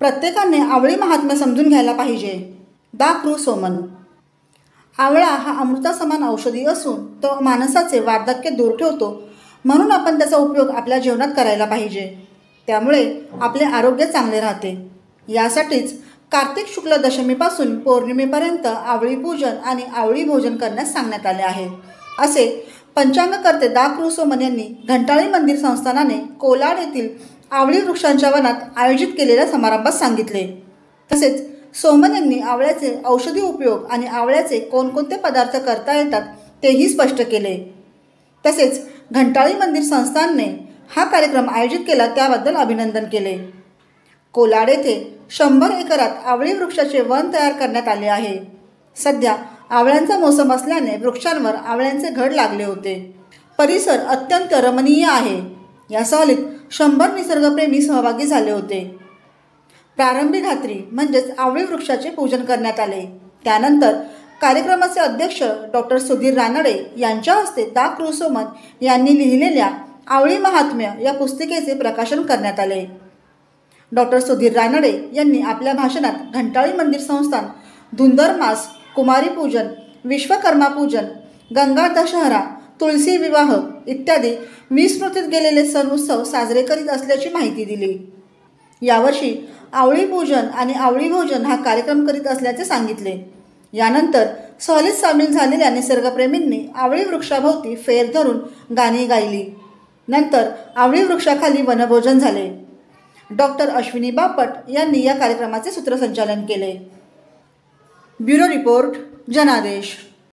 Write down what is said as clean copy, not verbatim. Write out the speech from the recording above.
प्रत्येकाने आवळी महात्म्य समजून घ्यायला पाहिजे. दा. कृ. सोमन. आवळा हा अमृतासमान औषधी असून तो माणसाचे वार्धक्य दूर ठेवतो, म्हणून आपण त्याचा उपयोग आपल्या जीवनात करायला पाहिजे. त्यामुळे आपले आरोग्य चांगले राहते. यासाठीच कार्तिक शुक्ल दशमीपासून पौर्णिमेपर्यंत आवळी पूजन आणि आवळी भोजन करण्यास सांगण्यात आले आहे, असे पंचांगकर्ते दा. कृ. सोमन यांनी घंटाळी मंदिर संस्थानाने कोलाड येथील आवळी वृक्षांच्या वनात आयोजित केलेल्या समारंभात सांगितले. तसेच सोमन यांनी आवळ्याचे औषधी उपयोग आणि आवळ्याचे कोणकोणते पदार्थ करता येतात तेही स्पष्ट केले. तसेच घंटाळी मंदिर संस्थानने हा कार्यक्रम आयोजित केला त्याबद्दल अभिनंदन केले. कोलाड येथे 100 एकरात आवळी वृक्षाचे वन तयार करण्यात आले आहे. सध्या आवळ्यांचा मोसम असल्याने वृक्षांवर आवळ्यांचे घड लागले होते. परिसर अत्यंत रमणीय आहे. या सहलीत 100 निसर्गप्रेमी सहभागी झाले होते. प्रारंभी धात्री म्हणजेच आवळी वृक्षाचे पूजन करण्यात आले. त्यानंतर कार्यक्रमाचे अध्यक्ष डॉ. सुधीर रानडे यांच्या हस्ते दा. कृ. सोमन यांनी लिहिलेल्या आवळी महात्म्य या पुस्तिकेचे प्रकाशन करण्यात आले. डॉ. सुधीर रानडे यांनी आपल्या भाषणात घंटाळी मंदिर संस्थान धुंधरमास, कुमारी पूजन, विश्वकर्मा पूजन, गंगा दशहरा, तुळशी विवाह इत्यादी विस्मृतीत गेलेले सण उत्सव साजरे करीत असल्याची माहिती दिली. यावर्षी आवळी पूजन आणि आवळी भोजन हा कार्यक्रम करीत असल्याचे सांगितले. यानंतर सहलीत सामील झालेल्या निसर्गप्रेमींनी आवळी वृक्षाभोवती फेर धरून गाणी गायली. नंतर आवळी वृक्षाखाली वनभोजन झाले. डॉ. अश्विनी बापट यांनी या कार्यक्रमाचे सूत्रसंचालन केले. ब्युरो रिपोर्ट, जनादेश.